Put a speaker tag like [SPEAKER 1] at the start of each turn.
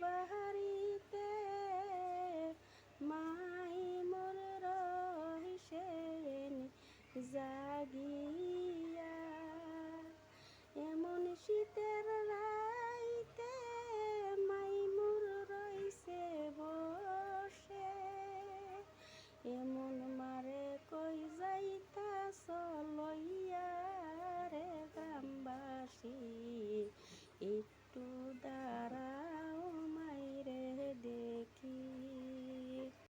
[SPEAKER 1] বাহারিতে মাই মোর রহিসেন জাগিয়া। এমন শীতের রাইতে মাই মোর রইছে বসে, এমন মারে কই যাইতাছ লইয়া রে গ্রামবাসী, একটু দাঁড়া